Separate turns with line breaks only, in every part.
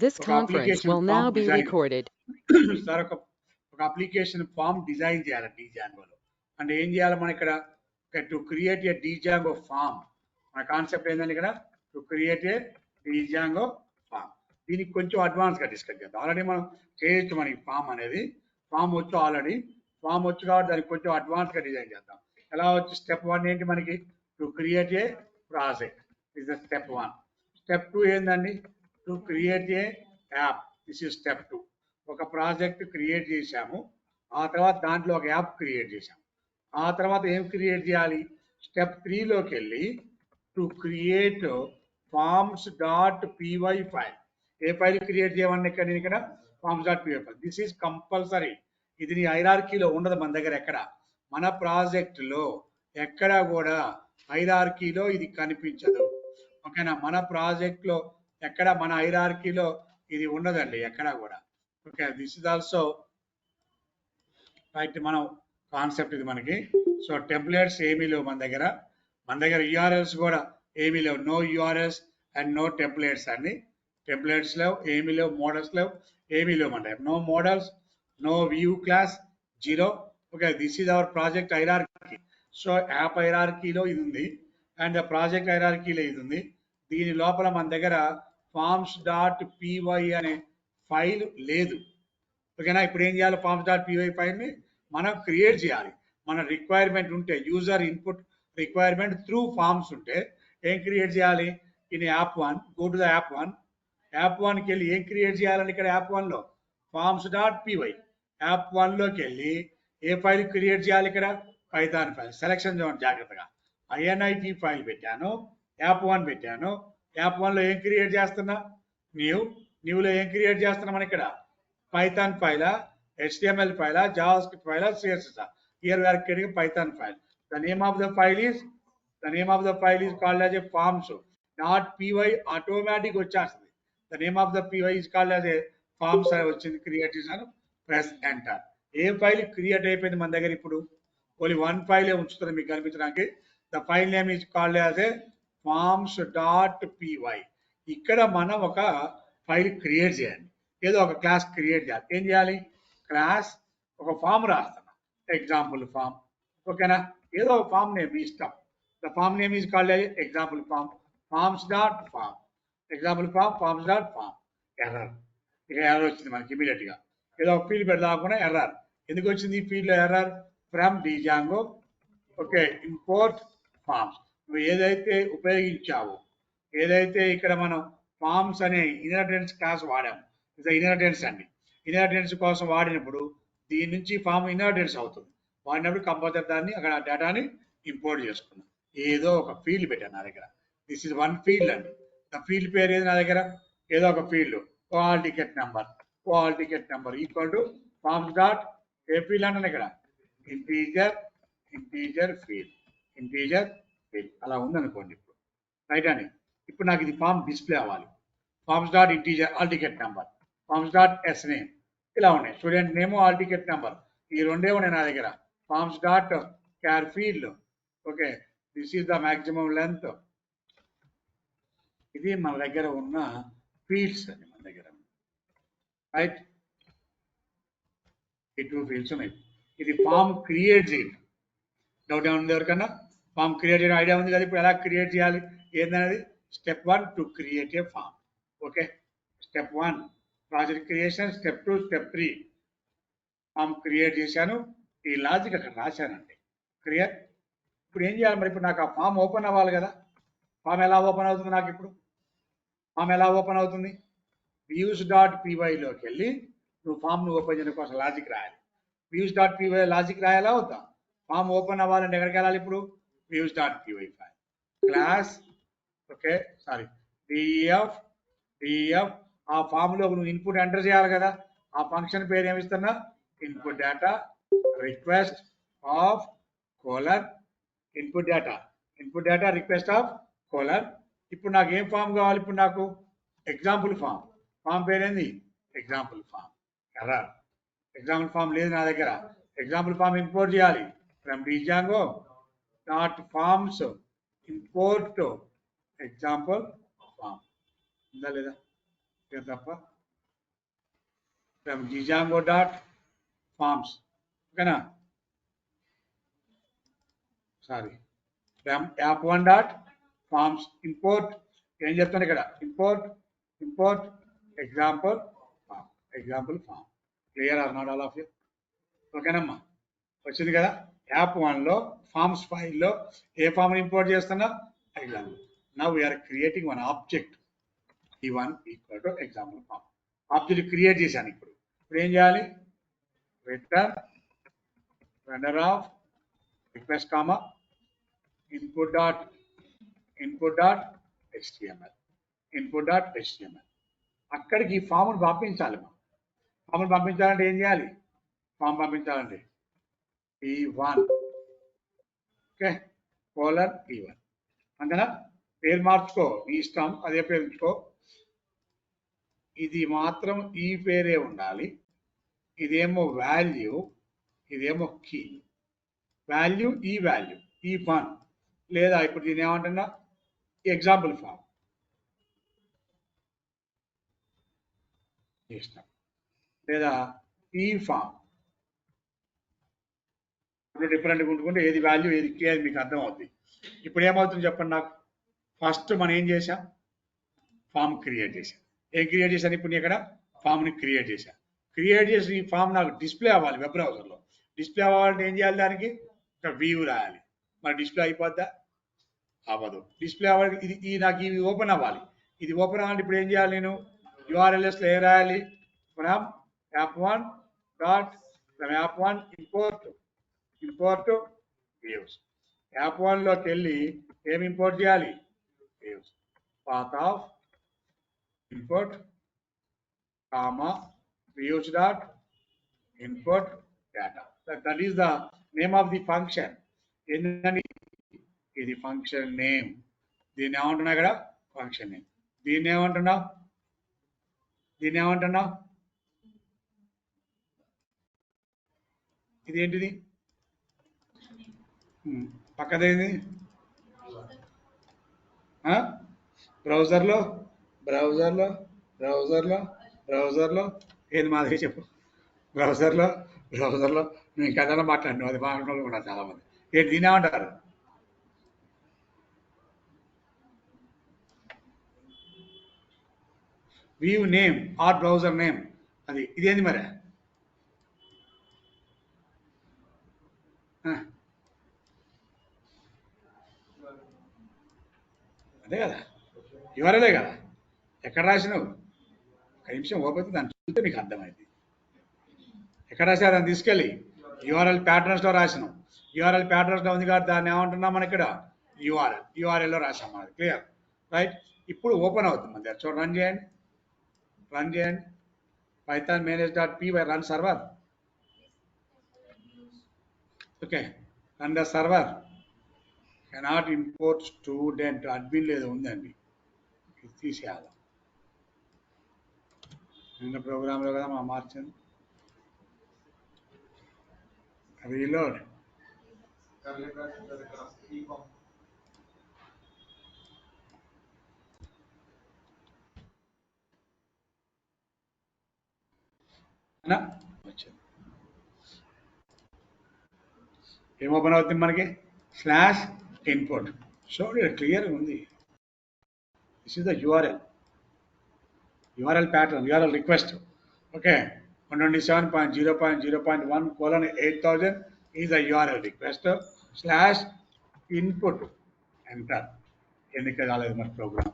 This
ఒక
conference
application
will
form
now be
design
recorded.
Sir ఒక application form design చేయాలి డీజాంగోలో. అంటే ఏం చేయాలి మనం ఇక్కడ to create a Django form. మన కాన్సెప్ట్ ఏంటంటే ఇక్కడ to create a Django form. దీనికి కొంచెం అడ్వాన్స్గా డిస్కస్ చేద్దాం. ఆల్రెడీ మనం చేయొచ్చు మనకి ఫామ్ అనేది. ఫామ్ వచ్చు ఆల్రెడీ. ఫామ్ వచ్చు కాబట్టి దానికి కొంచెం అడ్వాన్స్గా డిజైన్ చేద్దాం. ఎలా వచ్చి స్టెప్ 1 ఏంటి మనకి to create A project is the step 1. Step 2 ఏందండి to create A app. This is step 2. ఒక ప్రాజెక్ట్ క్రియేట్ చేశాము, ఆ తర్వాత దాంట్లో ఒక యాప్ క్రియేట్ చేశాము. ఆ తర్వాత ఏం క్రియేట్ చేయాలి స్టెప్ 3లోకి వెళ్ళి to create forms dot PY file. A file create చేయమని ఇక్కడ forms dot PY file. This is compulsory. ఇది నీ హైరార్కీలో ఉండదు మన దగ్గర. ఎక్కడ మన ప్రాజెక్టులో ఎక్కడ కూడా హైరార్కీలో ఇది కనిపించదు. ఓకేనా, మన ప్రాజెక్ట్లో ఎక్కడ మన హైరార్కీలో ఇది ఉండదండి ఎక్కడ కూడా. Okay, this is also right. మనం కాన్సెప్ట్ ఇది మనకి. సో టెంప్లెట్స్ ఏమీ లేవు మన దగ్గర యూఆర్ఎల్స్ కూడా ఏమీ లేవు. No URLs and no templates అండి. టెంప్లెట్స్ లేవు, ఏమీ లేవు, మోడల్స్ లేవు, ఏమీ లేవు మన దగ్గర. No models, no view class, zero. Okay, this is our project hierarchy. So app హైరార్కీలో ఇది ఉంది అండ్ ప్రాజెక్ట్ హైరార్కీలో ఇది ఉంది. దీని లోపల మన దగ్గర ఫార్మ్స్ డాట్ పీవై అనే ఫైల్ లేదు. ఓకేనా, ఇప్పుడు ఏం చేయాలి ఫార్మ్స్ డాట్ పీవై ఫైల్ని మనం క్రియేట్ చేయాలి. మన రిక్వైర్మెంట్ ఉంటే user input requirement through forms ఉంటే ఏం క్రియేట్ చేయాలి in app 1. Go to the app 1. App 1కి వెళ్ళి ఏం క్రియేట్ చేయాలని ఇక్కడ యాప్ 1లో ఫార్మ్స్ డాట్ పీవై. యాప్ 1లోకి వెళ్ళి ఏ ఫైల్ క్రియేట్ చేయాలి ఇక్కడ పైథాన్ ఫైల్. సెలెక్షన్ చూడండి జాగ్రత్తగా. ఐఎన్ఐటి ఫైల్ పెట్టాను, యాప్ 1 పెట్టాను. యాప్ 1లో ఏం క్రియేట్ చేస్తున్నా న్యూలో ఏం క్రియేట్ చేస్తున్నాం మనం ఇక్కడ పైథాన్ ఫైలా, HTML ఫైలా, జావాస్క్రిప్ట్ ఫైలా, CSS. Here we are creating Python file. The name of the file is called as a forms dot py. Automatic వచ్చేస్తుంది. The name of the py is called as a forms వచ్చింది. Create చేశాను, press enter. ఏ file create అయిపోయింది మన దగ్గర. ఇప్పుడు only 1 ఫైలే ఉంచుతుంది మీకు కనిపించడానికి. The file name is called as a forms dot PY. ఇక్కడ మనం ఒక ఫైల్ క్రియేట్ చేయాలి, ఏదో ఒక క్లాస్ క్రియేట్ చేయాలి. ఏం చేయాలి క్లాస్ ఒక ఫామ్ రాస్తాను, ఎగ్జాంపుల్ ఫామ్. ఓకేనా, ఏదో ఒక ఫామ్ నేమ్ ఇష్టం. The form name is called example form. Forms dot form, example form, forms dot form. Error, ఇక ఎర్రర్ వచ్చింది మనకి ఇమీడియట్గా. ఏదో ఒక ఫీల్డ్ పెడదాకుండా ఎర్రర్. ఎందుకు వచ్చింది ఈ ఫీల్డ్లో error? From Django. Okay, import forms. నువ్వు ఏదైతే ఉపయోగించావో, ఏదైతే ఇక్కడ మనం ఫార్మ్స్ అనే ఇన్హెరిటెన్స్ క్లాస్ వాడాము, ఇది ఇన్హెరిటెన్స్ అండి. ఇన్హెరిటెన్స్ కోసం వాడినప్పుడు దీని నుంచి ఫామ్ ఇన్హెరిటెన్స్ అవుతుంది. వాడినప్పుడు కంపల్సరీ దాన్ని అక్కడ డేటాని ఇంపోర్ట్ చేసుకున్నాం. ఏదో ఒక ఫీల్డ్ పెట్టాను నా దగ్గర. దిస్ ఇస్ 1 ఫీల్డ్ అండి. నా ఫీల్డ్ పేరు ఏది నా దగ్గర? ఏదో ఒక field all ticket number equal to forms dot a field అంటాను ఇక్కడ ఇంటీజర్ ఫీల్డ్ అలా ఉందనుకోండి. ఇప్పుడు రైట్ అండి. ఇప్పుడు నాకు ఇది ఫామ్ డిస్ప్లే అవ్వాలి. Forms dot integer hall ticket number, forms dot S name, ఇలా ఉన్నాయి. Student name, hall ticket number, ఈ రెండే ఉన్నాయి నా దగ్గర. Forms dot char field. Okay, this is the maximum length. ఇది మన దగ్గర ఉన్న ఫీల్డ్స్ అండి మన దగ్గర. రైట్, ఈ 2 ఫీల్డ్స్ ఉన్నాయి. ఇది ఫామ్ క్రియేట్ చేయడం. డౌట్ ఏమైనా ఉంది ఎవరికన్నా? ఫామ్ క్రియేట్ చేయడం ఐడియా ఉంది కదా. ఇప్పుడు ఎలా క్రియేట్ చేయాలి ఏందనేది step 1 to create a form. Okay, step 1 project creation. Step 2, step 3 form create చేశాను. ఈ లాజిక్ అక్కడ రాశానండి. క్లియర్. ఇప్పుడు ఏం చేయాలి మరి? ఇప్పుడు నాకు ఆ ఫామ్ ఓపెన్ అవ్వాలి కదా. ఫామ్ ఎలా ఓపెన్ అవుతుంది నాకు? ఇప్పుడు ఫామ్ ఎలా ఓపెన్ అవుతుంది? వ్యూస్ డాట్ పీవైలోకి వెళ్ళి నువ్వు ఫామ్ను ఓపెన్ చేయడం కోసం లాజిక్ రాయాలి. వ్యూస్ డాట్ పీవై లాజిక్ రాయాలా వద్దా? ఫామ్ ఓపెన్ అవ్వాలంటే ఎక్కడికి వెళ్ళాలి? ఇప్పుడు views dot PY file class. Okay, sorry, DF. ఆ ఫామ్లో నువ్వు ఇన్పుట్ ఎంటర్ చేయాలి కదా. ఆ ఫంక్షన్ పేరు ఏమిస్తున్నా? Input data request of colon. Input data request of colon. ఇప్పుడు నాకు ఏం ఫామ్ కావాలి? ఇప్పుడు నాకు ఎగ్జాంపుల్ ఫామ్. ఫామ్ పేరేంది? Example form. Error, example form లేదు నా దగ్గర. ఎగ్జాంపుల్ ఫామ్ ఇంపోర్ట్ చేయాలి from Django dot forms import example form. ఉందా లేదా? తప్ప from Django dot forms ఓకేనా sorry from app1 dot forms import ఏం చెప్తాను ఇక్కడ import example form clear or not all of you ఓకేనమ్మా వచ్చింది కదా యాప్ 1 లో ఫార్మ్స్ ఫైల్లో ఏ ఫామ్ ఇంపోర్ట్ చేస్తున్నా example now we are creating one object E1 equal to example form object create చేశాను ఇప్పుడు ఏం చేయాలి return render of request comma input dot HTML అక్కడికి ఈ ఫామ్ను పంపించాలి ఫామ్ను పంపించాలంటే ఏం చేయాలి ఫామ్ పంపించాలంటే E1 ఓకే E1 అంతేనా పేరు మార్చుకో నీ ఇష్టం అదే పేరు ఉంచుకో ఇది మాత్రం ఈ పేరే ఉండాలి ఇదేమో వాల్యూ ఇదేమో కీ వాల్యూ E1 లేదా ఇప్పుడు దీని ఏమంటున్నా ఎగ్జాంపుల్ ఫామ్ ఇష్టం లేదా ఈ ఫామ్ డిఫరెంట్గా ఉంటుకుంటే ఏది వాల్యూ ఏది కీ అది మీకు అర్థం అవుతుంది ఇప్పుడు ఏమవుతుంది చెప్పండి నాకు ఫస్ట్ మనం ఏం చేసాం ఫామ్ క్రియేట్ చేశాం ఏం క్రియేట్ చేశాను ఇప్పుడు ఇక్కడ ఫామ్ని క్రియేట్ చేశాను క్రియేట్ చేసి ఈ ఫామ్ నాకు డిస్ప్లే అవ్వాలి వెబ్ బ్రౌజర్లో డిస్ప్లే అవ్వాలంటే ఏం చేయాలి దానికి ఒక వ్యూ రాయాలి మరి డిస్ప్లే అయిపోద్దా అవ్వదు డిస్ప్లే అవ్వాలి ఇది నాకు ఇవి ఓపెన్ అవ్వాలి ఇది ఓపెన్ అవ్వాలంటే ఇప్పుడు ఏం చేయాలి నేను URLSలో ఏ రాయాలి from app1 import views app1 లోకి వెళ్ళి ఏమి ఇంపోర్ట్ చేయాలి views path of import comma views dot import data that is the name of the function ఏంటండి ఇది ఫంక్షన్ నేమ్ దీన్ని ఏమంటున్నా ఇక్కడ ఫంక్షన్ నేమ్ దీన్ని ఏమంటున్నావు ఇదేంటిది పక్కదేంది బ్రౌజర్లో ఏది మాదిరి చెప్పు బ్రౌజర్లో నేను కథలో మాట్లాడినావు అది బాగుండే కూడా చాలామంది ఏంటి దీని ఏమంటారు view name or browser name అది ఇదేంది మరి అదే కదా URL కదా ఎక్కడ రాసినావు ఒక నిమిషం ఓపెన్ దాన్ని చూస్తే మీకు అర్థమైంది ఎక్కడ రాసా దాన్ని తీసుకెళ్ళి URL ప్యాటర్న్స్లో రాసినాం URL ప్యాటర్న్స్లో ఉంది కాబట్టి దాన్ని ఏమంటున్నాం మనం ఇక్కడ URLలో రాసాం మనది క్లియర్ రైట్ ఇప్పుడు ఓపెన్ అవుతుంది మన దగ్గర చూడండి రన్ చేయండి python manage.py run server okay run the server cannot import student admin లేదు ఉందండి ఇది తీసేయాలి నిన్న ప్రోగ్రాంలో కదా మనం మార్చింది రీలోడ్ వచ్చింది ఏం ఓపెన్ అవుతుంది మనకి /input సో క్లియర్గా ఉంది this is the URL pattern URL request okay 127.0.0.1:8000 is the URL request /input enter ఎందుకు రాలేదు మన ప్రోగ్రామ్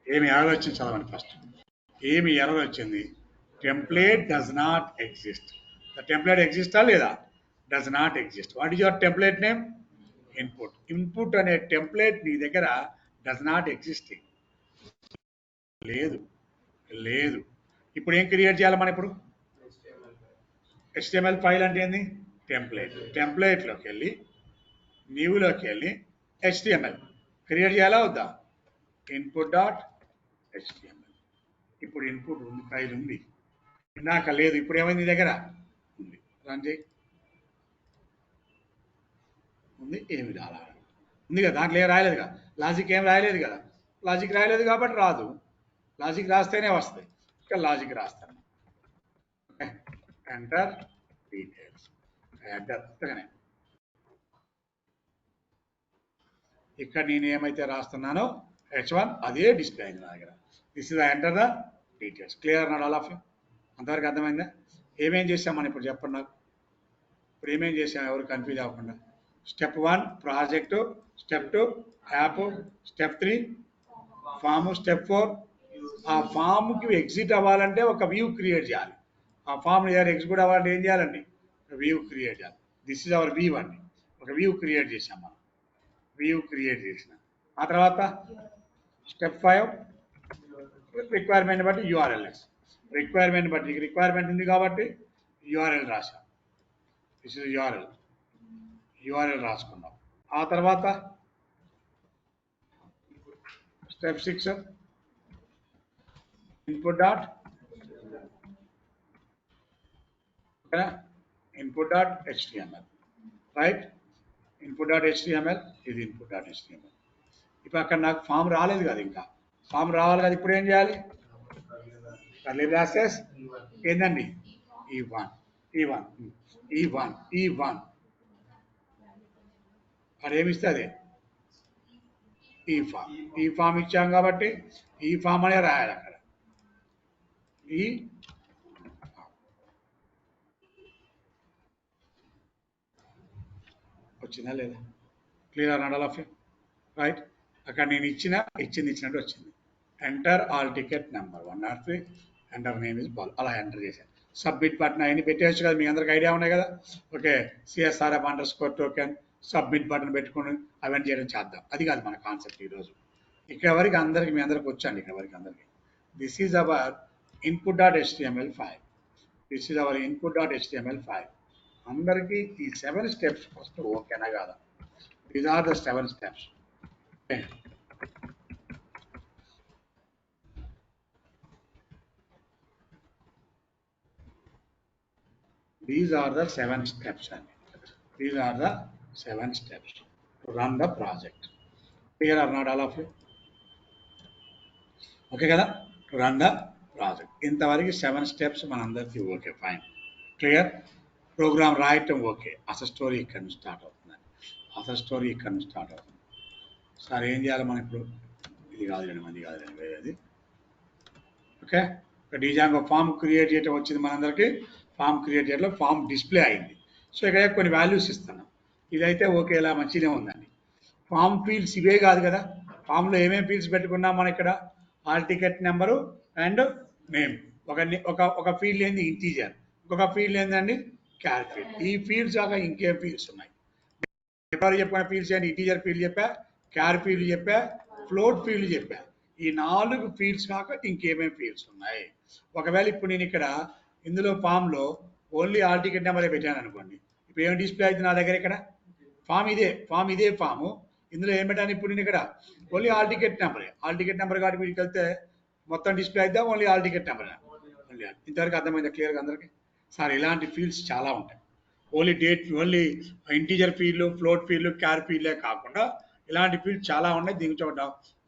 ఏమి ఎర్రర్ వచ్చింది చదవండి ఫస్ట్ ఏమి ఎర్రర్ వచ్చింది template does not exist the template ఎగ్జిస్టా లేదా does not exist what is your template name input అనే టెంప్లేట్ నీ దగ్గర డస్ నాట్ ఎగ్జిస్టింగ్ లేదు ఇప్పుడు ఏం క్రియేట్ చేయాలి మనం ఇప్పుడు HTML ఫైల్ అంటే ఏంది టెంప్లేట్లోకి వెళ్ళి న్యూలోకి వెళ్ళి HTML క్రియేట్ చేయాలా వద్దా input.html ఇప్పుడు ఇన్పుట్ ఉంది ఫైల్ ఉంది ఇందాక లేదు ఇప్పుడు ఏమైంది దగ్గర ఉంది రన్ చేయి ఉంది ఏమి రాలా ఉంది కదా దాంట్లో ఏం రాయలేదు కదా లాజిక్ ఏం రాయలేదు కదా లాజిక్ రాయలేదు కాబట్టి రాదు లాజిక్ రాస్తేనే వస్తాయి ఇక్కడ లాజిక్ రాస్తాను. Enter details enter. ఇక్కడ నేను ఏమైతే రాస్తున్నానో H1 అదే డిస్ప్లే అయింది నా దగ్గర. This is enter the details. Clear అన్నాడు ఆల్ ఆఫ్ యూ? అంతవరకు అర్థమైందా? ఏమేం చేసాం మనం ఇప్పుడు చెప్పండి నాకు. ఇప్పుడు ఏమేం చేసాం ఎవరు కన్ఫ్యూజ్ అవ్వకుండా. Step 1 project, step 2 app, step 3 form, step 4 ఆ ఫామ్కి ఎగ్జిట్ అవ్వాలంటే ఒక వ్యూ క్రియేట్ చేయాలి. ఆ ఫామ్ ఎగ్జిక్యూట్ అవ్వాలంటే ఏం చేయాలండి? వ్యూ క్రియేట్ చేయాలి. దిస్ ఇస్ అవర్ వ్యూ అండి. ఒక వ్యూ క్రియేట్ చేసాం మనం. వ్యూ క్రియేట్ చేసిన ఆ తర్వాత స్టెప్ 5 రిక్వైర్మెంట్ బట్టి యూఆర్ఎల్ఎస్. రిక్వైర్మెంట్ బట్టి రిక్వైర్మెంట్ ఉంది కాబట్టి యూఆర్ఎల్ రాసాం. దిస్ ఇస్ యూఆర్ఎల్ రాసుకున్నాం. ఆ తర్వాత step 6 input dot HTML, right? input.html ఇది input.html. ఇప్పుడు అక్కడ నాకు ఫామ్ రాలేదు కదా, ఇంకా ఫామ్ రావాలి కదా. ఇప్పుడు ఏం చేయాలి? కర్లీ బ్రాసెస్ ఏందండి? E1 అదేమిస్తే అదే ఈ ఫామ్ ఇచ్చాం కాబట్టి ఈ ఫామ్ అనే రాయాలి అక్కడ. ఈ వచ్చిందా లేదా? క్లియర్ అన్నాడు ఆల్ ఆఫ్ యూ, రైట్? అక్కడ నేను ఇచ్చినట్టు వచ్చింది. Enter all ticket number 103, enter name is ball. అలా ఎంటర్ చేశాను. సబ్మిట్ బటన్ అవన్నీ పెట్టేయచ్చు కదా, మీ అందరికి ఐడియా ఉన్నాయి కదా. ఓకే, CSRF_token సబ్మిట్ బటన్ పెట్టుకుని అవన్నీ చేయడం చేద్దాం. అది కాదు మన కాన్సెప్ట్ ఈరోజు. ఇక్కడ వరకు అందరికి మీ అందరికి వచ్చండి. ఇక్కడ వరకు అందరికి this is our input.html file. This is our input.html file. అందరికీ ఈ 7 స్టెప్స్ ఫస్ట్ ఓకేనా కాదా? These are the 7 steps. These are the 7 steps. These are the 7 steps to run the project. Clear or not all of you? Okay kada? To run the project. ఇంతవరకు 7 steps మనందరికీ okay, fine, clear. Programme రాయటం okay. అసలు story ఇక్కడ నుంచి start అవుతుంది. Sir ఏం చేయాలి మనం ఇప్పుడు? ఇది కాదులేండి, మంది కాదులేండి, వేరేది. ఓకే, డిజాంగో ఫామ్ క్రియేట్ చేయటం వచ్చింది మనందరికీ. ఫామ్ క్రియేట్ చేయడంలో ఫామ్ డిస్ప్లే అయింది. సో ఇక్కడ కొన్ని వాల్యూస్ ఇస్తున్నాం. ఇదైతే ఓకే, ఇలా మంచిగా ఉందండి. ఫామ్ ఫీల్డ్స్ ఇవే కాదు కదా. ఫామ్లో ఏమేమి ఫీల్డ్స్ పెట్టుకున్నాం మనం ఇక్కడ? All ticket number and name. ఒక ఫీల్డ్ ఏంది? ఇంటీజర్. ఇంకొక ఫీల్డ్ ఏంటండి? క్యార్ ఫీల్డ్. ఈ ఫీల్డ్స్ కాక ఇంకేం ఫీల్డ్స్ ఉన్నాయి? ఎవరు చెప్పిన ఫీల్డ్స్ ఏంటి? ఇంటీజర్ ఫీల్డ్ చెప్పా, క్యార్ ఫీల్డ్ చెప్పా, ఫ్లోట్ ఫీల్డ్ చెప్పా. ఈ 4 ఫీల్డ్స్ కాక ఇంకేమేమి ఫీల్డ్స్ ఉన్నాయి? ఒకవేళ ఇప్పుడు నేను ఇక్కడ ఇందులో ఫామ్లో ఓన్లీ ఆల్ టికెట్ నెంబరే పెట్టాను అనుకోండి, ఇప్పుడు ఏం డిస్ప్లే అవుతుంది నా దగ్గర? ఇక్కడ ఫామ్ ఇదే ఫాము. ఇందులో ఏం పెట్టాను ఇప్పుడు నేను? ఇక్కడ ఓన్లీ ఆల్ టికెట్ నెంబరే. ఆల్ టికెట్ నెంబర్ కాబట్టి వీటికి వెళ్తే మొత్తం డిస్ప్లే అయితే ఓన్లీ ఆల్ టికెట్ నెంబర్. ఇంతవరకు అర్థమైందా క్లియర్గా అందరికీ? సార్ ఇలాంటి ఫీల్డ్స్ చాలా ఉంటాయి. Only integer field, float field, char ఫీల్డే కాకుండా ఇలాంటి ఫీల్డ్ చాలా ఉన్నాయి. దీనికి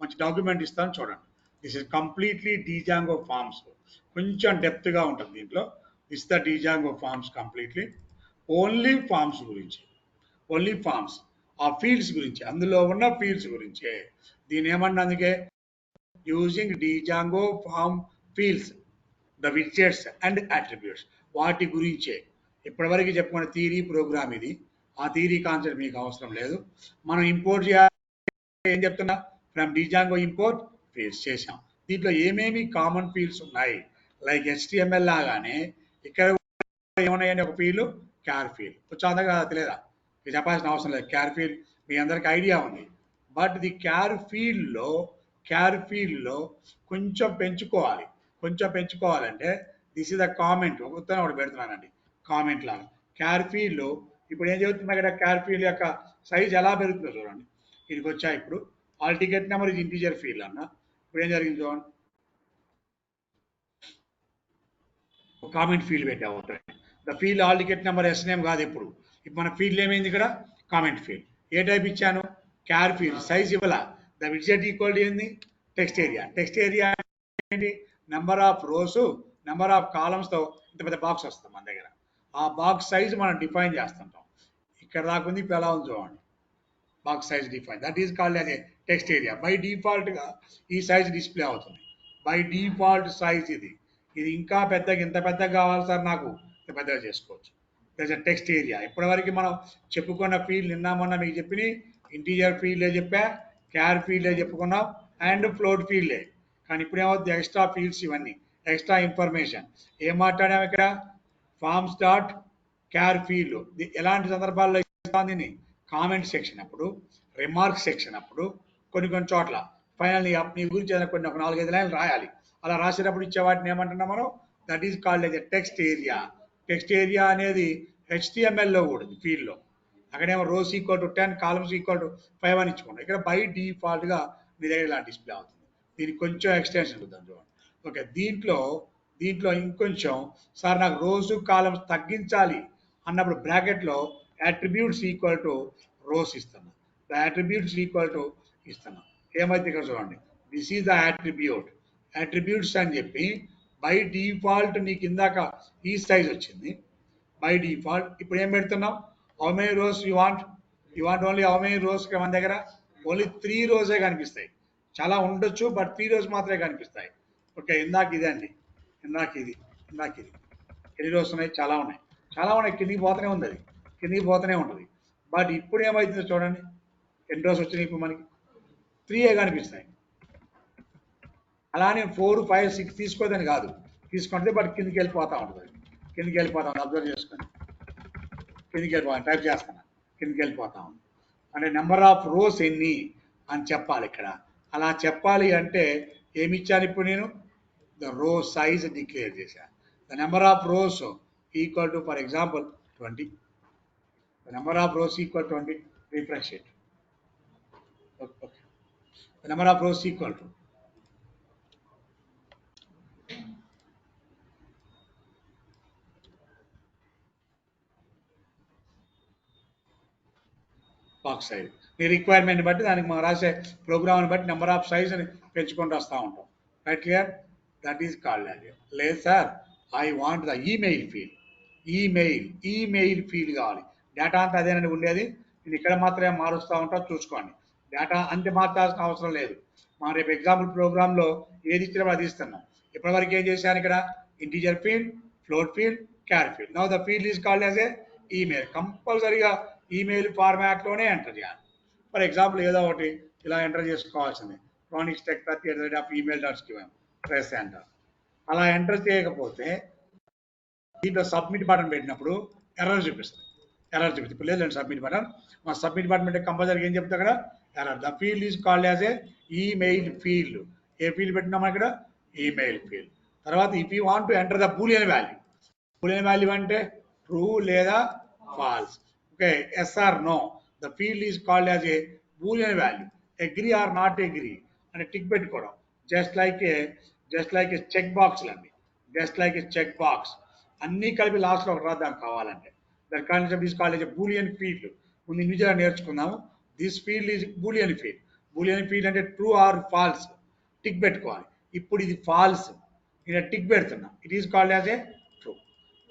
మంచి డాక్యుమెంట్ ఇస్తాను చూడండి. This is completely Django forms. కొంచెం డెప్త్గా ఉంటుంది దీంట్లో. This the Django forms completely only forms గురించి, ఓన్లీ ఫార్మ్స్, ఆ ఫీల్డ్స్ గురించి, అందులో ఉన్న ఫీల్డ్స్ గురించే. దీని ఏమన్నా అందుకే using Django form fields, the widgets and attributes, వాటి గురించే ఇప్పటివరకు చెప్పుకున్న థియరీ ప్రోగ్రామ్ ఇది. ఆ థియరీ కాన్సెప్ట్ మీకు అవసరం లేదు. మనం ఇంపోర్ట్ చేయాలి. ఏం చెప్తున్నా? ఫ్రమ్ డిజాంగో ఇంపోర్ట్ ఫీల్డ్స్ చేసాం. దీంట్లో ఏమేమి కామన్ ఫీల్డ్స్ ఉన్నాయి? లైక్ HTML లాగానే ఇక్కడ ఏమున్నాయని ఒక ఫీల్డ్ క్యార్ ఫీల్డ్. కొంచెం అందగా తెలియదా? మీరు చెప్పాల్సిన అవసరం లేదు. క్యార్ ఫీల్డ్ మీ అందరికి ఐడియా ఉంది. బట్ ది క్యార్ ఫీల్డ్లో కొంచెం పెంచుకోవాలంటే దిస్ ఇస్ ద కామెంట్. ఒకటి పెడుతున్నానండి, కామెంట్ లాగా. క్యార్ ఫీల్డ్లో ఇప్పుడు ఏం చెబుతున్నా ఇక్కడ? క్యార్ ఫీల్డ్ యొక్క సైజ్ ఎలా పెరుగుతుందో చూడండి. ఇదికి వచ్చా ఇప్పుడు ఆల్ టికెట్ నెంబర్ ఇది ఇంటీజర్ ఫీల్డ్ అన్న. ఇప్పుడు ఏం జరిగింది చూడండి, కామెంట్ ఫీల్డ్ పెట్టాము. The field all ticket number as name కాదు. ఇప్పుడు మన ఫీల్డ్ ఏమైంది ఇక్కడ? Comment field. ఏ టైప్ ఇచ్చాను? Char field. సైజ్ ఇవ్వాల. ద విడ్జెట్ ఈక్వల్ ఏంది? Text area. టెక్స్ట్ ఏరియా ఏంటి? Number of rows, number of కాలమ్స్తో ఇంత పెద్ద బాక్స్ వస్తుంది మన దగ్గర. ఆ బాక్స్ సైజ్ మనం డిఫైన్ చేస్తుంటాం. ఇక్కడ దాకా ఉంది, ఇప్పుడు ఎలా ఉంది చూడండి. Box size define, that is called as A text area. By డిఫాల్ట్గా ఈ సైజ్ డిస్ప్లే అవుతుంది. బై డిఫాల్ట్ సైజ్ ఇది. ఇది ఇంకా పెద్దగా, ఇంత పెద్దగా కావాలి సార్ నాకు, ఇంత పెద్దగా చేసుకోవచ్చు. That is text area. ఇప్పటివరకు మనం చెప్పుకున్న ఫీల్డ్ నిన్న మొన్న మీకు చెప్పిన ఇంటీజర్ ఫీల్డే చెప్పా, క్యార్ ఫీల్డే చెప్పుకున్నాం, అండ్ ఫ్లోట్ ఫీల్డే. కానీ ఇప్పుడు ఏమవుతుంది, ఎక్స్ట్రా ఫీల్డ్స్ ఇవన్నీ ఎక్స్ట్రా ఇన్ఫర్మేషన్. ఏం మాట్లాడాము ఇక్కడ, ఫార్మ్స్ డాట్ క్యార్ ఫీల్డ్. ఎలాంటి సందర్భాల్లో ఇస్తుంది, కామెంట్ సెక్షన్ అప్పుడు, రిమార్క్ సెక్షన్ అప్పుడు, కొన్ని కొన్ని చోట్ల ఫైనల్ నీ గురించి ఏదైనా కొన్ని ఒక 4-5 లైన్లు రాయాలి. అలా రాసేటప్పుడు ఇచ్చే వాటిని ఏమంటున్నాం మనం, that is called as a text area. Text area అనేది HTML లో కూడా ఉంది ఫీల్డ్లో. అక్కడేమో rows equal to 10, columns equal to 5 అని ఇచ్చుకున్నాం. ఇక్కడ బై డిఫాల్ట్గా మీ దగ్గర ఇలా డిస్ప్లే అవుతుంది. దీనికి కొంచెం ఎక్స్టెన్షన్ చూద్దాం చూడండి. ఓకే, దీంట్లో ఇంకొంచెం సార్ నాకు రోజు కాలమ్స్ తగ్గించాలి అన్నప్పుడు బ్రాకెట్లో అట్రిబ్యూట్స్ ఈక్వల్ టు రోస్ ఇస్తున్నాం. ద అట్రిబ్యూట్స్ ఈక్వల్ టు ఇస్తున్నాం. ఏమైతే ఇక్కడ చూడండి, దిస్ ఈజ్ ద అట్రిబ్యూట్స్ అని చెప్పి బై డిఫాల్ట్ నీకు ఇందాక ఈ సైజ్ వచ్చింది బై డిఫాల్ట్. ఇప్పుడు ఏం పెడుతున్నాం, how many rose you want only how many rose. మన దగ్గర ఓన్లీ 3 రోజే కనిపిస్తాయి. చాలా ఉండొచ్చు, బట్ 3 రోజు మాత్రమే కనిపిస్తాయి. ఓకే, ఇందాక ఇదండి, ఇందాక ఇది ఎన్ని రోజులు ఉన్నాయి, చాలా ఉన్నాయి, కిందికి పోతూనే ఉంది, అది కిందికి పోతూనే ఉంటుంది. బట్ ఇప్పుడు ఏమవుతుందో చూడండి, ఎన్ని రోజులు వచ్చినాయి ఇప్పుడు మనకి 3 కనిపిస్తాయి. అలానే 4, 5, 6 తీసుకోదని కాదు, తీసుకుంటే బట్ కిందికి వెళ్ళిపోతూ ఉంటుంది. అబ్జర్వ్ చేసుకోండి, కిందికి వెళ్ళిపోతాను, టైప్ చేస్తాను, కిందికి వెళ్ళిపోతా ఉంది. అంటే నెంబర్ ఆఫ్ రోస్ ఎన్ని అని చెప్పాలి ఇక్కడ. అలా చెప్పాలి అంటే ఏమి ఇచ్చాను ఇప్పుడు నేను, ద రో సైజ్ డిక్లేర్ చేశాను. The number of rose equal to, for example 20. The number of rose equal 20. Refresh it. Okay, the number of rose equal to box size. Me requirement బట్టి దానికి మనం రాసే ప్రోగ్రామ్ని బట్టి నెంబర్ ఆఫ్ సైజ్ని పెంచుకుంటూ వస్తూ ఉంటాం. Right, clear? That is called అది. లేదు sir, I want the email field. Email field కావాలి. డేటా అంతా అదేనండి ఉండేది, నేను ఇక్కడ మాత్రమే మారుస్తూ ఉంటా, చూసుకోండి. డేటా అంతే మార్చాల్సిన అవసరం లేదు. మనం రేపు ఎగ్జాంపుల్ ప్రోగ్రాంలో ఏది ఇచ్చినప్పుడు అది ఇస్తున్నాం. ఇప్పటివరకు ఏం చేశాను ఇక్కడ, integer field, float field, char field. Now the field is called as a email. కంపల్సరీగా ఈమెయిల్ ఫార్మాట్లోనే ఎంటర్ చేయాలి. ఫర్ ఎగ్జాంపుల్ ఏదో ఒకటి ఇలా ఎంటర్ చేసుకోవాల్సింది, chronics.tech@email.com, ప్రెస్ ఎంటర్. అలా ఎంటర్ చేయకపోతే దీంట్లో సబ్మిట్ బటన్ పెట్టినప్పుడు ఎర్రర్ చూపిస్తుంది. ఇప్పుడు లేదండి సబ్మిట్ బటన్. మా సబ్మిట్ బటన్ అంటే కంపల్సరీ ఏం చెప్తా అక్కడ, error. The field is called as a email field. ఏ ఫీల్డ్ పెట్టినామా ఇక్కడ, ఈమెయిల్ ఫీల్డ్. తర్వాత if you want to enter the boolean value అంటే ట్రూ లేదా false. Okay, yes or no. The field is called as a boolean value. Agree or not agree అని tick పెట్టుకోవడం. Just like a check బాక్స్లండి, check box. అన్నీ కలిపి లాస్ట్లో ఒక రాద్దాం కావాలంటే. That concept is called as a Boolean field. ముందు ఇండివిజువల్గా నేర్చుకుందాము. This field is Boolean field అంటే ట్రూ ఆర్ ఫాల్స్ టిక్ పెట్టుకోవాలి. ఇప్పుడు ఇది ఫాల్స్, నేను టిక్ పెడుతున్నా. It is called as a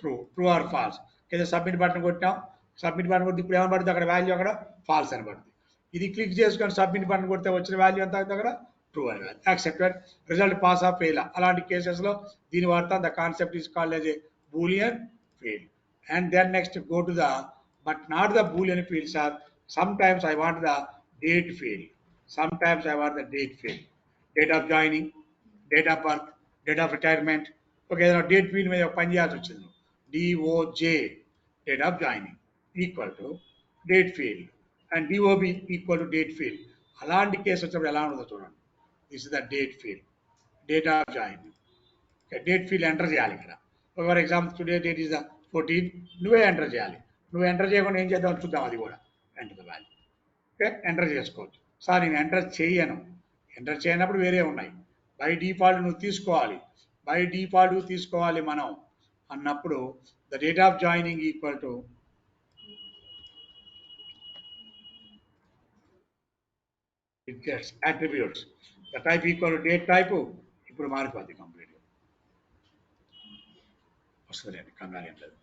true or false. ఏదో సబ్మిట్ బటన్ కొట్టాం, సబ్మిట్ బటన్ కొట్టి ఇప్పుడు ఏమని పడుతుంది అక్కడ వాల్యూ, అక్కడ ఫాల్స్ అని పడుతుంది. ఇది క్లిక్ చేసుకొని సబ్మిట్ బటన్ కొడితే వచ్చిన వాల్యూ ఎంత అవుతుంది అక్కడ, ట్రూ అని value. Accepted, result pass of fail. అలాంటి కేసెస్లో దీని వాడతాం. The concept is called as a Boolean field. And then next go to the, but not the Boolean fields or, sometimes I want the date field. Date of joining, date of birth, date of retirement. Okay, ఏదైనా date field మీద పని చేయాల్సి వచ్చింది, DOJ, date of joining equal to date field, and DOB equal to date field. అలాంటి case వచ్చినప్పుడు ఎలా ఉంటుందో చూడండి. This is the date field, date of joining. Date field enter చేయాలి ఇక్కడ. For example today date is the 14, నువ్వే enter చేయాలి. నువ్వు ఎంటర్ చేయకుండా ఏం చేద్దాం చూద్దాం, అది కూడా enter the value. Okay, enter చేసుకోవచ్చు. సార్ నేను ఎంటర్ చేయనప్పుడు వేరే ఉన్నాయి. బై డిఫాల్ట్ నువ్వు తీసుకోవాలి మనం అన్నప్పుడు the date of joining equal to attributes, the type equal to date type. ఇప్పుడు మారిపోద్ది కంప్లీట్గా. వస్తుందండి, కంగారు ఏం లేదు.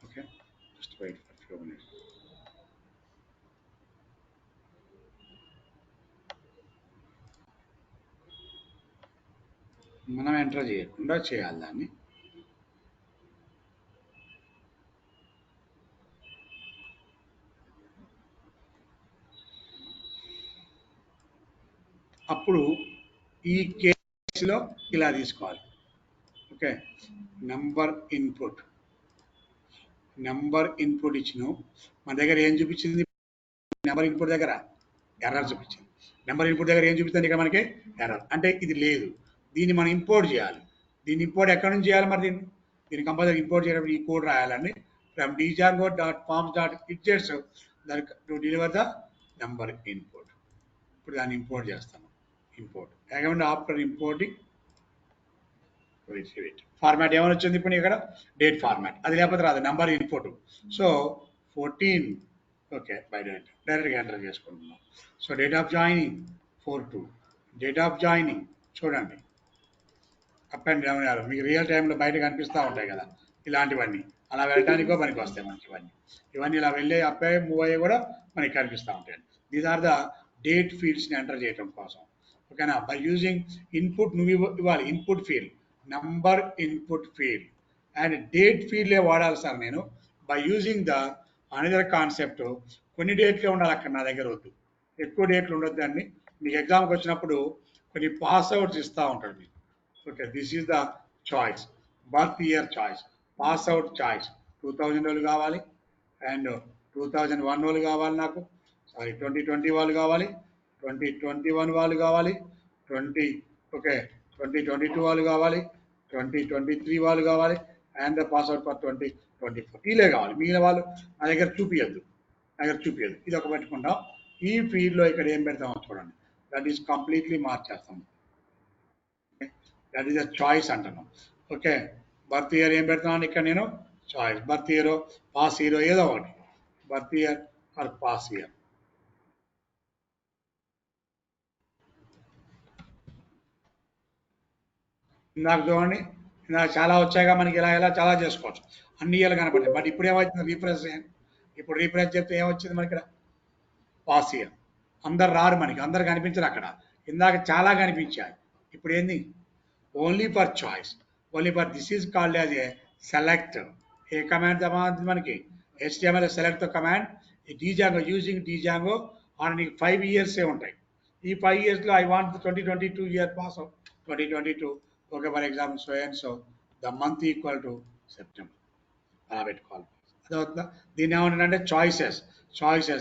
Okay, just wait for few minutes. మనం ఎంటర్ చేయకుండా చేయాలి దాన్ని. అప్పుడు ఈ కేసులో ఇలా తీసుకోవాలి. ఓకే, నెంబర్ ఇన్పుట్ ఇచ్చినాం. మన దగ్గర ఏం చూపించింది? నెంబర్ ఇన్పుట్ దగ్గర ఎర్రర్ చూపించింది. నెంబర్ ఇన్పుట్ దగ్గర ఏం చూపిస్తుంది? ఇక్కడ మనకి ఎర్రర్, అంటే ఇది లేదు. దీన్ని మనం ఇంపోర్ట్ చేయాలి. దీన్ని ఇంపోర్ట్ ఎక్కడి నుంచి చేయాలి మరి? దీన్ని కంపల్సరీ ఇంపోర్ట్ చేయడం, ఈ కోడ్ రాయాలండి. ఫ్రమ్ django.forms.widgets దానికి to deliver the number input. ఇప్పుడు దాన్ని ఇంపోర్ట్ చేస్తాను. ఇంపోర్ట్ ఏమంటే ఆఫ్టర్ ఇంపోర్టింగ్ ఫార్మాట్ ఏమైనా వచ్చింది ఇప్పుడు ఇక్కడ? Date format. అది లేకపోతే రాదు, number input. So 14. Okay, by డైరెక్ట్గా ఎంటర్ చేసుకుంటున్నాం. So date of joining 4/2. Date of joining చూడండి, అప్ అండ్ డౌన్ యారో మీకు రియల్ టైంలో బయట కనిపిస్తూ ఉంటాయి కదా, ఇలాంటివన్నీ అలా వెళ్ళటానికో మనకి వస్తాయి మనకి ఇవన్నీ ఇలా వెళ్ళే అప్ అయ్యి మూవ్ అయ్యి కూడా మనకి కనిపిస్తూ ఉంటాయి. దీస్ ఆర్ ద డేట్ ఫీల్డ్స్ని ఎంటర్ చేయడం కోసం. ఓకేనా? బై యూజింగ్ ఇన్పుట్ నువ్వు ఇవ్వాలి, input field, number input field and date ఫీల్డ్లే వాడాలి సార్ నేను. By using the another concept, కొన్ని డేట్లే ఉండాలి అక్కడ, నా దగ్గర వద్దు, ఎక్కువ డేట్లు ఉండొద్దు అండి. మీకు ఎగ్జామ్కి వచ్చినప్పుడు కొన్ని పాస్ అవుట్స్ ఇస్తూ ఉంటాడు మీకు. Okay, this is the choice, birth year choice, pass out choice. 2000 వాళ్ళు కావాలి అండ్ 2001 వాళ్ళు కావాలి నాకు, సారీ 2020 వాళ్ళు కావాలి, 2021 వాళ్ళు కావాలి, 20 ఓకే 2022 వాళ్ళు కావాలి, 2023 వాళ్ళు కావాలి and the pass out for 2024 వీళ్ళే కావాలి. మిగిలిన వాళ్ళు నా దగ్గర చూపించద్దు, ఇది ఒక పెట్టుకుంటాం. ఈ ఫీల్డ్లో ఇక్కడ ఏం పెడతామో చూడండి, దట్ ఈస్ కంప్లీట్లీ మార్చేస్తాం. దట్ ఈస్ అ చాయిస్ అంటున్నాం. ఓకే, బర్త్ ఇయర్ ఏం పెడుతున్నాను ఇక్కడ నేను? Choice, birth year, pass year, ఏదో ఒకటి, birth year or pass year. ఇందాక చూడండి, ఇందాక చాలా వచ్చాయిగా మనకి, ఇలా చాలా చేసుకోవచ్చు, అన్ని ఇయర్లు కనపడతాయి. బట్ ఇప్పుడు ఏమవుతుంది? రీఫ్రెష్ చేయండి. ఇప్పుడు రీఫ్రెష్ చెప్తే ఏమొచ్చింది మనకి ఇక్కడ? Pass year. అందరు రారు మనకి, అందరు కనిపించరు అక్కడ. ఇందాక చాలా కనిపించాయి, ఇప్పుడు ఏంది? Only for choice, only for this is called as A select. A command మనకి? HTML select command. ఈ డీజాంగో, యూజింగ్ డీజాంగో ఆన్ నీకు 5 ఇయర్సే ఉంటాయి. ఈ 5 ఇయర్స్లో I want 2022 year pass out, 2022. Okay, for example so and so the month equal to September, అలా పెట్టుకోవాలి. అదవుతుందా? దీన్ని ఏమంటారంటే చాయిసెస్.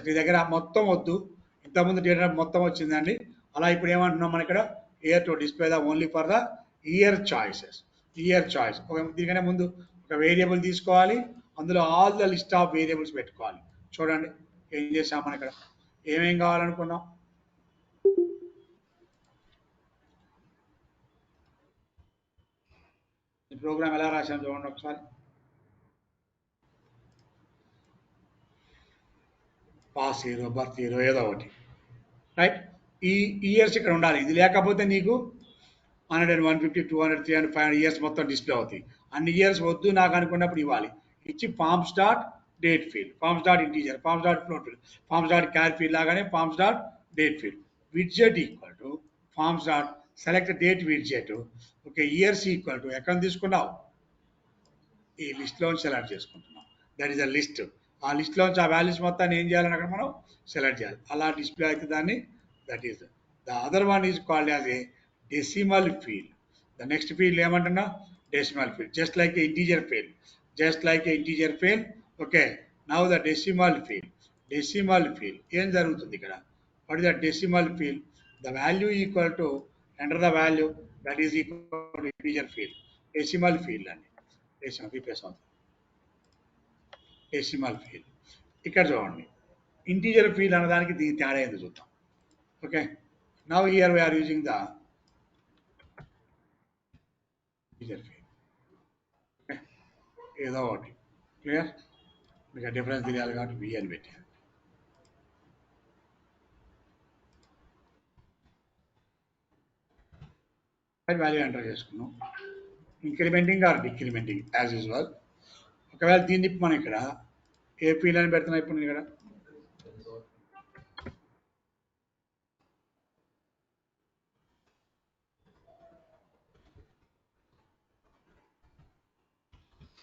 నీ దగ్గర మొత్తం వద్దు, ఇంతకుముందు డేటా మొత్తం వచ్చిందండి. అలా ఇప్పుడు ఏమంటున్నాం మనం ఇక్కడ? Year to display the only for the year choices. దీనికనే ముందు ఒక వేరియబుల్ తీసుకోవాలి, అందులో all the list of variables పెట్టుకోవాలి. చూడండి ఏం చేసాం మనం ఇక్కడ, ఏమేం కావాలనుకున్నాం? ఈ ప్రోగ్రామ్ ఎలా రాసాం చూడండి ఒకసారి. పాస్ ఇయర్, బర్త్ ఇయర్, ఏదో ఒకటి, రైట్? ఈ ఇయర్స్ ఇక్కడ ఉండాలి. ఇది లేకపోతే నీకు 100 150 200 300 500 ఇయర్స్ మొత్తం డిస్ప్లే అవుతాయి. అన్ని ఇయర్స్ వద్దు నాకు అనుకున్నప్పుడు ఇవ్వాలి. ఇచ్చి forms dot date field, forms dot integer, forms dot float field, forms dot char field లాగానే forms dot date field. Widget equal to forms dot select date widget. Okay, years equal to ఎక్కడ తీసుకున్నావు? ఈ లిస్ట్లోంచి select చేసుకుంటున్నాం. That is a list. ఆ లిస్ట్లోంచి ఆ values మొత్తాన్ని ఏం చేయాలని అక్కడ మనం సెలెక్ట్ చేయాలి. అలా డిస్ప్లే అయితే దాన్ని, that is the other one is called as a decimal field. The next field ఏమంటున్నా? Decimal field, just like integer field. Okay, now the decimal field ఏం జరుగుతుంది ఇక్కడ? What is the decimal field? The value equal to enter the value, that is equal to integer field. Decimal field అండి, decimal field. ఇక్కడ చూడండి, integer field అన్నదానికి దీని తేడా ఏందో చూద్దాం. Okay, now here we are using the integer field. Okay, ఏదో ఒకటి క్లియర్, మీకు డిఫరెన్స్ తెలియాలి కాబట్టి వి అని పెట్టాను. వాల్యూ ఎంటర్ చేసుకున్నాం. Incrementing or decrementing as usual. ఒకవేళ దీన్ని మనం ఇక్కడ ఏ ఫీల్డ్ అని పెడుతున్నా ఇప్పుడు నేను ఇక్కడ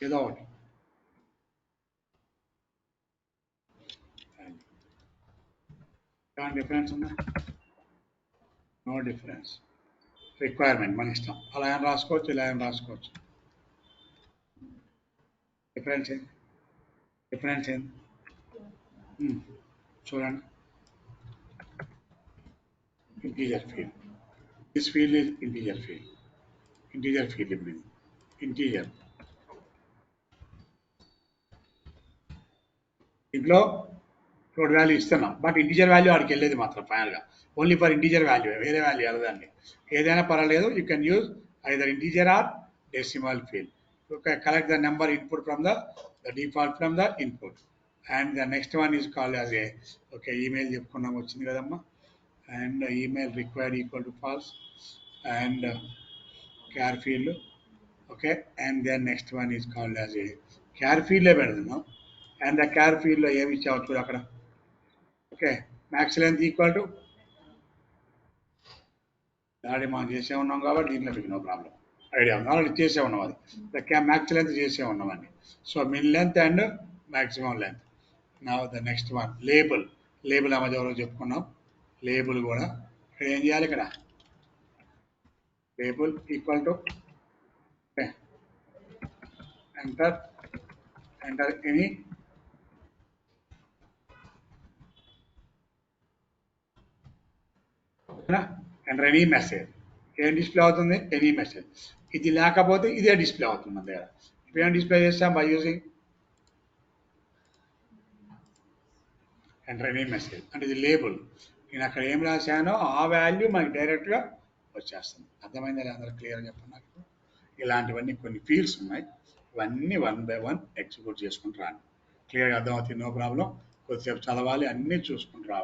ఏదో ఒకటి ఏమైనా డిఫరెన్స్ ఉందా? No difference. రిక్వైర్మెంట్ మన ఇష్టం, అలా ఏమైనా రాసుకోవచ్చు, ఇలా ఏమైనా రాసుకోవచ్చు. డిఫరెన్స్ ఏంది? డిఫరెన్స్ ఏంది? చూడండి, integer field. This field is integer field. Integer field ఇప్పుడు ఇది ఇంటీజర్. ఇంట్లో ఫ్లోట్ వాల్యూ ఇస్తున్నాం, బట్ ఇంటీజర్ వాల్యూ ఆడికి వెళ్ళేది మాత్రం ఫైనల్గా ఓన్లీ ఫర్ ఇంటీజర్ వాల్యూ, వేరే వాల్యూ వెళ్ళదండి. ఏదైనా పర్వాలేదు, you can use either integer or decimal field. Collect the number input from the default from the input. And the next one is called as a email చెప్పుకున్నాం, వచ్చింది కదమ్మా. And email required equal to false and char field. Okay, and then next one is called as a char ఫీల్డ్లే పెడుతున్నాం. And the char ఫీల్డ్లో ఏమి ఇచ్చావు చూడు అక్కడ. Okay, max length equal to already మనం చేసే ఉన్నాం కాబట్టి దీంట్లో మీకు నో ప్రాబ్లం, ఐడియా ఉంది, ఆల్రెడీ చేసే ఉన్నాం. అది మ్యాక్స్ లెంత్ చేసే ఉన్నామండి. So min length and maximum length. నా the next one label. Label ఆ మధ్య ఎవరో చెప్పుకున్నాం. లేబుల్ కూడా ఇక్కడ ఏం చేయాలి, ఇక్కడ label equal to enter any enter any message. ఏం డిస్ప్లే అవుతుంది? Any message. ఇది లేకపోతే ఇదే డిస్ప్లే అవుతుంది మన దగ్గర. ఇప్పుడు ఏం డిస్ప్లే చేస్తాం? By using enter any message. అంటే ఇది లేబుల్. నేను అక్కడ ఏం రాశానో ఆ వాల్యూ మనకి డైరెక్ట్గా వచ్చేస్తుంది. అర్థమైందా? అందరూ క్లియర్గా చెప్పండి నాకు. ఇలాంటివన్నీ కొన్ని ఫీల్డ్స్ ఉన్నాయి, ఇవన్నీ 1 by 1 ఎగ్జిక్యూట్ చేసుకుంటూ రాండి. క్లియర్గా అర్థమవుతుంది, నో ప్రాబ్లం. కొద్దిసేపు చదవాలి, అన్నీ చూసుకుంటూ రావాలి.